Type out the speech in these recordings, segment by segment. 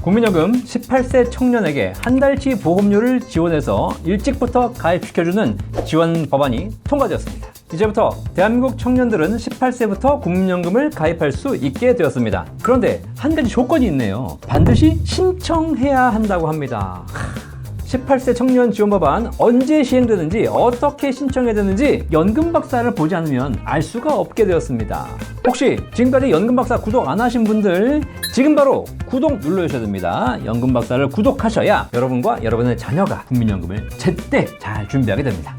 국민연금 18세 청년에게 한 달치 보험료를 지원해서 일찍부터 가입시켜주는 지원 법안이 통과되었습니다. 이제부터 대한민국 청년들은 18세부터 국민연금을 가입할 수 있게 되었습니다. 그런데 한 가지 조건이 있네요. 반드시 신청해야 한다고 합니다. 18세 청년 지원 법안 언제 시행되는지 어떻게 신청해야 되는지 연금 박사를 보지 않으면 알 수가 없게 되었습니다. 혹시 지금까지 연금 박사 구독 안 하신 분들 지금 바로 구독 눌러주셔야 됩니다. 연금 박사를 구독하셔야 여러분과 여러분의 자녀가 국민연금을 제때 잘 준비하게 됩니다.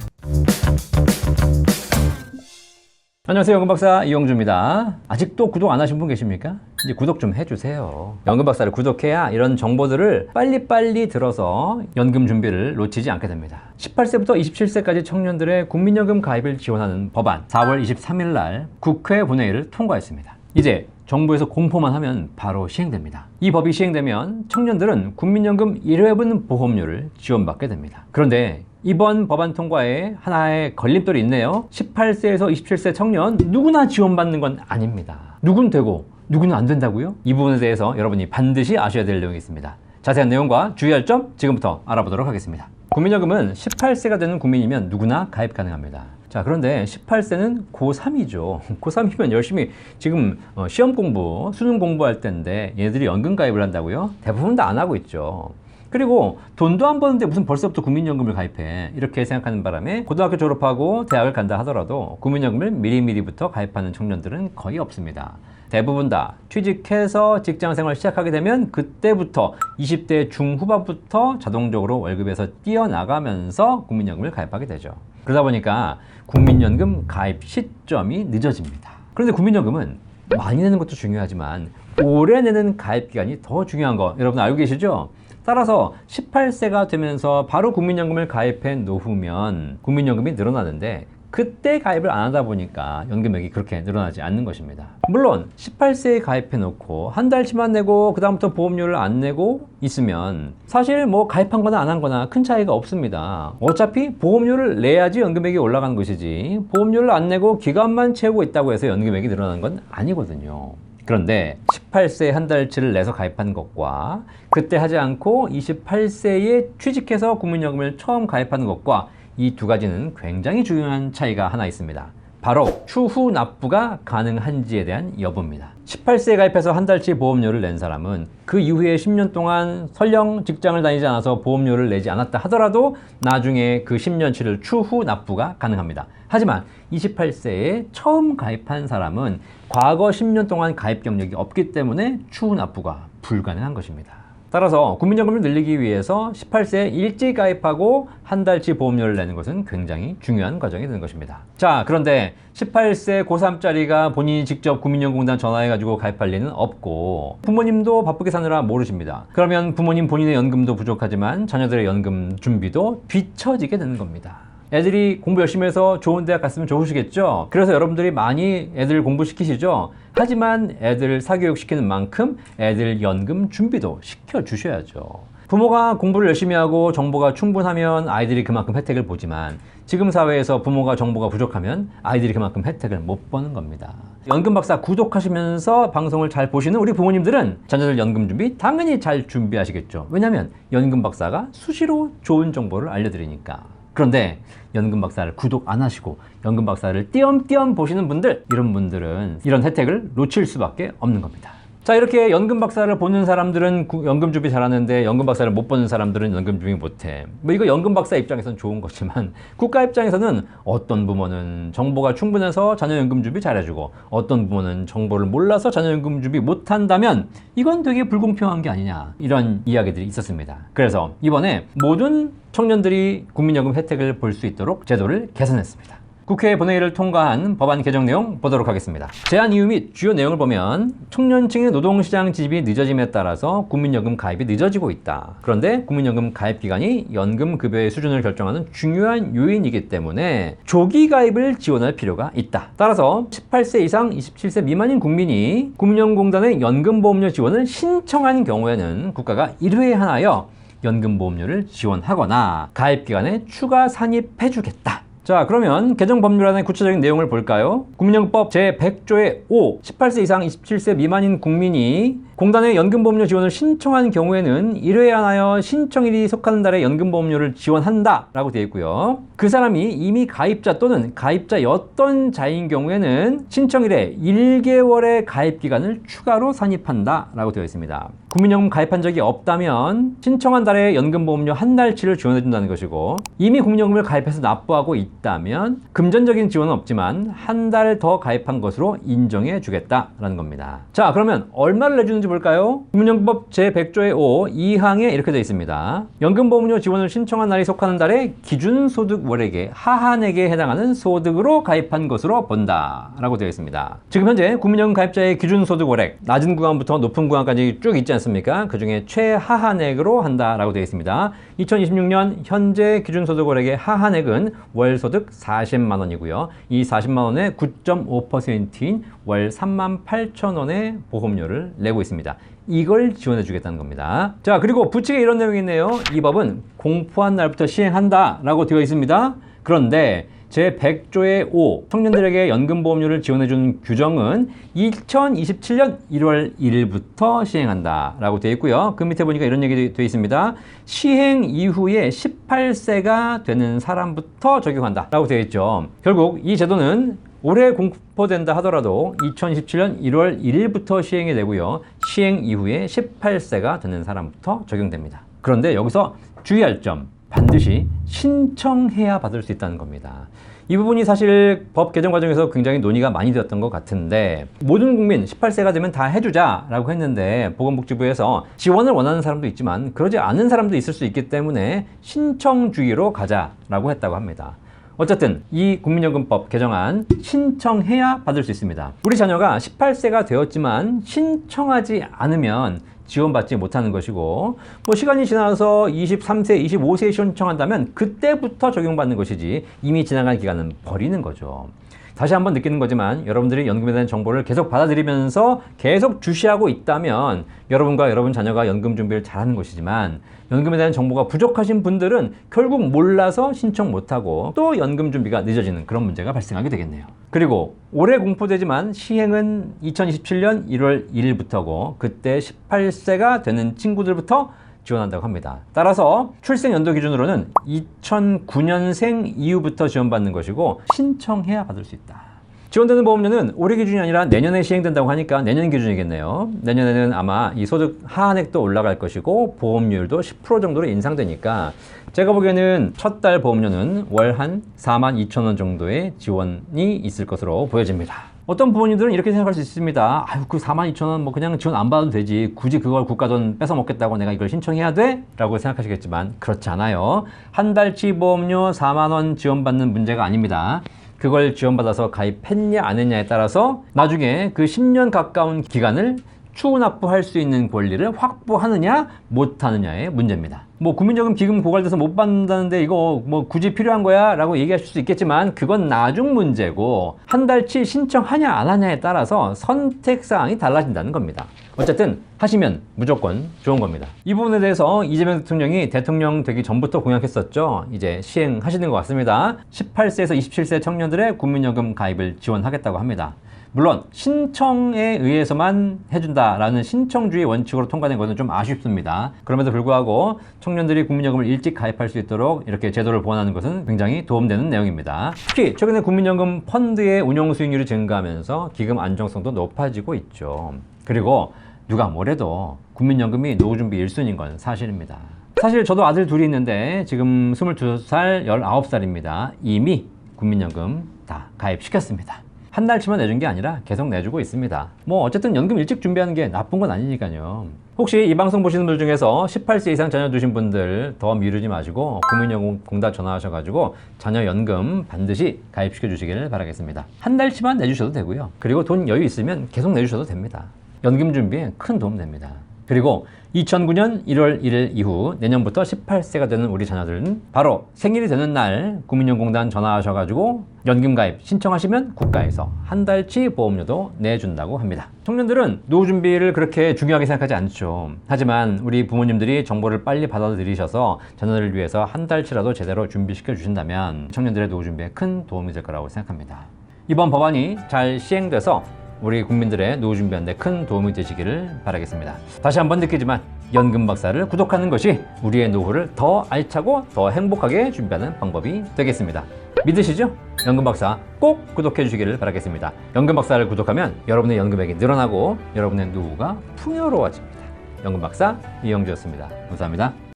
안녕하세요. 연금박사 이용주입니다. 아직도 구독 안 하신 분 계십니까? 이제 구독 좀 해주세요. 연금박사를 구독해야 이런 정보들을 빨리빨리 들어서 연금 준비를 놓치지 않게 됩니다. 18세부터 27세까지 청년들의 국민연금 가입을 지원하는 법안 4월 23일 날 국회 본회의를 통과했습니다. 이제 정부에서 공포만 하면 바로 시행됩니다. 이 법이 시행되면 청년들은 국민연금 1회분 보험료를 지원받게 됩니다. 그런데 이번 법안 통과에 하나의 걸림돌이 있네요. 18세에서 27세 청년 누구나 지원받는 건 아닙니다. 누군 되고 누구는 안 된다고요? 이 부분에 대해서 여러분이 반드시 아셔야 될 내용이 있습니다. 자세한 내용과 주의할 점 지금부터 알아보도록 하겠습니다. 국민연금은 18세가 되는 국민이면 누구나 가입 가능합니다. 자, 그런데 18세는 고3이죠. 고3이면 열심히 지금 시험 공부, 수능 공부할 때인데 얘네들이 연금 가입을 한다고요? 대부분 다 안 하고 있죠. 그리고 돈도 안 버는데 무슨 벌써부터 국민연금을 가입해, 이렇게 생각하는 바람에 고등학교 졸업하고 대학을 간다 하더라도 국민연금을 미리미리부터 가입하는 청년들은 거의 없습니다. 대부분 다 취직해서 직장생활 시작하게 되면 그때부터 20대 중후반부터 자동적으로 월급에서 뛰어나가면서 국민연금을 가입하게 되죠. 그러다 보니까 국민연금 가입 시점이 늦어집니다. 그런데 국민연금은 많이 내는 것도 중요하지만 오래 내는 가입 기간이 더 중요한 거 여러분 알고 계시죠? 따라서 18세가 되면서 바로 국민연금을 가입해 놓으면 국민연금이 늘어나는데 그때 가입을 안 하다 보니까 연금액이 그렇게 늘어나지 않는 것입니다. 물론 18세에 가입해 놓고 한 달치만 내고 그 다음부터 보험료를 안 내고 있으면 사실 뭐 가입한 거나 안 한 거나 큰 차이가 없습니다. 어차피 보험료를 내야지 연금액이 올라가는 것이지 보험료를 안 내고 기간만 채우고 있다고 해서 연금액이 늘어나는 건 아니거든요. 그런데 18세에 한 달치를 내서 가입한 것과 그때 하지 않고 28세에 취직해서 국민연금을 처음 가입하는 것과 이 두 가지는 굉장히 중요한 차이가 하나 있습니다. 바로 추후 납부가 가능한지에 대한 여부입니다. 18세에 가입해서 한 달치 보험료를 낸 사람은 그 이후에 10년 동안 설령 직장을 다니지 않아서 보험료를 내지 않았다 하더라도 나중에 그 10년치를 추후 납부가 가능합니다. 하지만 28세에 처음 가입한 사람은 과거 10년 동안 가입 경력이 없기 때문에 추후 납부가 불가능한 것입니다. 따라서 국민연금을 늘리기 위해서 18세에 일찍 가입하고 한 달치 보험료를 내는 것은 굉장히 중요한 과정이 되는 것입니다. 자, 그런데 18세 고3짜리가 본인이 직접 국민연금공단 전화해가지고 가입할 리는 없고 부모님도 바쁘게 사느라 모르십니다. 그러면 부모님 본인의 연금도 부족하지만 자녀들의 연금 준비도 뒤처지게 되는 겁니다. 애들이 공부 열심히 해서 좋은 대학 갔으면 좋으시겠죠? 그래서 여러분들이 많이 애들 공부시키시죠? 하지만 애들 사교육 시키는 만큼 애들 연금 준비도 시켜주셔야죠. 부모가 공부를 열심히 하고 정보가 충분하면 아이들이 그만큼 혜택을 보지만 지금 사회에서 부모가 정보가 부족하면 아이들이 그만큼 혜택을 못 보는 겁니다. 연금박사 구독하시면서 방송을 잘 보시는 우리 부모님들은 자녀들 연금 준비 당연히 잘 준비하시겠죠. 왜냐하면 연금박사가 수시로 좋은 정보를 알려드리니까. 그런데 연금박사를 구독 안 하시고 연금박사를 띄엄띄엄 보시는 분들, 이런 분들은 이런 혜택을 놓칠 수밖에 없는 겁니다. 자, 이렇게 연금박사를 보는 사람들은 연금 준비 잘하는데 연금박사를 못 보는 사람들은 연금 준비 못해. 뭐 이거 연금박사 입장에서는 좋은 거지만 국가 입장에서는 어떤 부모는 정보가 충분해서 자녀 연금 준비 잘해주고 어떤 부모는 정보를 몰라서 자녀 연금 준비 못한다면 이건 되게 불공평한 게 아니냐, 이런 이야기들이 있었습니다. 그래서 이번에 모든 청년들이 국민연금 혜택을 볼 수 있도록 제도를 개선했습니다. 국회 본회의를 통과한 법안 개정 내용 보도록 하겠습니다. 제안 이유 및 주요 내용을 보면 청년층의 노동시장 진입이 늦어짐에 따라서 국민연금 가입이 늦어지고 있다. 그런데 국민연금 가입 기간이 연금급여의 수준을 결정하는 중요한 요인이기 때문에 조기 가입을 지원할 필요가 있다. 따라서 18세 이상 27세 미만인 국민이 국민연금공단의 연금보험료 지원을 신청한 경우에는 국가가 1회에 한하여 연금보험료를 지원하거나 가입기간에 추가 산입해주겠다, 자, 그러면 개정 법률안의 구체적인 내용을 볼까요? 국민연금법 제100조의 5, 18세 이상 27세 미만인 국민이 공단의 연금보험료 지원을 신청한 경우에는 1회에 한하여 신청일이 속하는 달에 연금보험료를 지원한다 라고 되어 있고요. 그 사람이 이미 가입자 또는 가입자였던 자인 경우에는 신청일에 1개월의 가입기간을 추가로 산입한다 라고 되어 있습니다. 국민연금 가입한 적이 없다면 신청한 달에 연금보험료 한 달치를 지원해 준다는 것이고, 이미 국민연금을 가입해서 납부하고 있다면 금전적인 지원은 없지만 한 달 더 가입한 것으로 인정해 주겠다라는 겁니다. 자, 그러면 얼마를 내주는지 볼까요? 국민연금법 제100조의 5 2항에 이렇게 되어 있습니다. 연금보험료 지원을 신청한 날이 속하는 달에 기준소득 월액의 하한액에 해당하는 소득으로 가입한 것으로 본다 라고 되어 있습니다. 지금 현재 국민연금 가입자의 기준소득 월액, 낮은 구간부터 높은 구간까지 쭉 있지 않습니까? 그 중에 최하한액으로 한다 라고 되어 있습니다. 2026년 현재 기준소득 월액의 하한액은 월소득 40만 원이고요. 이 40만 원의 9.5%인 월 38,000원의 보험료를 내고 있습니다. 이걸 지원해 주겠다는 겁니다. 자, 그리고 부칙에 이런 내용이 있네요. 이 법은 공포한 날부터 시행한다 라고 되어 있습니다. 그런데 제100조의 5 청년들에게 연금보험료를 지원해주는 규정은 2027년 1월 1일부터 시행한다 라고 되어 있고요. 그 밑에 보니까 이런 얘기 되어 있습니다. 시행 이후에 18세가 되는 사람부터 적용한다 라고 되어 있죠. 결국 이 제도는 올해 공포된다 하더라도 2017년 1월 1일부터 시행이 되고요. 시행 이후에 18세가 되는 사람부터 적용됩니다. 그런데 여기서 주의할 점, 반드시 신청해야 받을 수 있다는 겁니다. 이 부분이 사실 법 개정 과정에서 굉장히 논의가 많이 되었던 것 같은데, 모든 국민 18세가 되면 다 해주자 라고 했는데 보건복지부에서 지원을 원하는 사람도 있지만 그러지 않은 사람도 있을 수 있기 때문에 신청 주의로 가자 라고 했다고 합니다. 어쨌든 이 국민연금법 개정안 신청해야 받을 수 있습니다. 우리 자녀가 18세가 되었지만 신청하지 않으면 지원받지 못하는 것이고, 뭐 시간이 지나서 23세, 25세에 신청한다면 그때부터 적용받는 것이지 이미 지나간 기간은 버리는 거죠. 다시 한번 느끼는 거지만 여러분들이 연금에 대한 정보를 계속 받아들이면서 계속 주시하고 있다면 여러분과 여러분 자녀가 연금 준비를 잘하는 것이지만, 연금에 대한 정보가 부족하신 분들은 결국 몰라서 신청 못하고 또 연금 준비가 늦어지는 그런 문제가 발생하게 되겠네요. 그리고 올해 공포되지만 시행은 2027년 1월 1일부터고 그때 18세가 되는 친구들부터 지원한다고 합니다. 따라서 출생 연도 기준으로는 2009년생 이후부터 지원받는 것이고 신청해야 받을 수 있다. 지원되는 보험료는 올해 기준이 아니라 내년에 시행된다고 하니까 내년 기준이겠네요. 내년에는 아마 이 소득 하한액도 올라갈 것이고 보험료율도 10% 정도로 인상되니까 제가 보기에는 첫 달 보험료는 월 한 42,000원 정도의 지원이 있을 것으로 보여집니다. 어떤 부모님들은 이렇게 생각할 수 있습니다. 아유, 그 42,000원 뭐 그냥 지원 안 받아도 되지. 굳이 그걸 국가 돈 뺏어 먹겠다고 내가 이걸 신청해야 돼? 라고 생각하시겠지만 그렇지 않아요. 한 달치 보험료 4만 원 지원받는 문제가 아닙니다. 그걸 지원받아서 가입했냐 안 했냐에 따라서 나중에 그 10년 가까운 기간을 추후 납부할 수 있는 권리를 확보하느냐 못하느냐의 문제입니다. 뭐 국민연금 기금 고갈돼서 못 받는다는데 이거 뭐 굳이 필요한 거야? 라고 얘기하실 수 있겠지만 그건 나중 문제고, 한 달치 신청하냐 안 하냐에 따라서 선택사항이 달라진다는 겁니다. 어쨌든 하시면 무조건 좋은 겁니다. 이 부분에 대해서 이재명 대통령이 대통령 되기 전부터 공약했었죠. 이제 시행하시는 것 같습니다. 18세에서 27세 청년들의 국민연금 가입을 지원하겠다고 합니다. 물론 신청에 의해서만 해준다라는 신청주의 원칙으로 통과된 것은 좀 아쉽습니다. 그럼에도 불구하고 청년들이 국민연금을 일찍 가입할 수 있도록 이렇게 제도를 보완하는 것은 굉장히 도움되는 내용입니다. 특히 최근에 국민연금 펀드의 운용 수익률이 증가하면서 기금 안정성도 높아지고 있죠. 그리고 누가 뭐래도 국민연금이 노후준비 1순위인 건 사실입니다. 사실 저도 아들 둘이 있는데 지금 22살, 19살입니다. 이미 국민연금 다 가입시켰습니다. 한 달치만 내준 게 아니라 계속 내주고 있습니다. 뭐 어쨌든 연금 일찍 준비하는 게 나쁜 건 아니니까요. 혹시 이 방송 보시는 분들 중에서 18세 이상 자녀 두신 분들 더 미루지 마시고 국민연금 공단 전화하셔가지고 자녀 연금 반드시 가입시켜 주시기를 바라겠습니다. 한 달치만 내주셔도 되고요. 그리고 돈 여유 있으면 계속 내주셔도 됩니다. 연금 준비에 큰 도움 됩니다. 그리고 2009년 1월 1일 이후 내년부터 18세가 되는 우리 자녀들은 바로 생일이 되는 날 국민연금공단 전화하셔가지고 연금가입 신청하시면 국가에서 한 달치 보험료도 내준다고 합니다. 청년들은 노후 준비를 그렇게 중요하게 생각하지 않죠. 하지만 우리 부모님들이 정보를 빨리 받아들이셔서 자녀들을 위해서 한 달치라도 제대로 준비시켜 주신다면 청년들의 노후 준비에 큰 도움이 될 거라고 생각합니다. 이번 법안이 잘 시행돼서 우리 국민들의 노후 준비하는 데 큰 도움이 되시기를 바라겠습니다. 다시 한번 느끼지만 연금 박사를 구독하는 것이 우리의 노후를 더 알차고 더 행복하게 준비하는 방법이 되겠습니다. 믿으시죠? 연금 박사 꼭 구독해 주시기를 바라겠습니다. 연금 박사를 구독하면 여러분의 연금액이 늘어나고 여러분의 노후가 풍요로워집니다. 연금 박사 이영주였습니다. 감사합니다.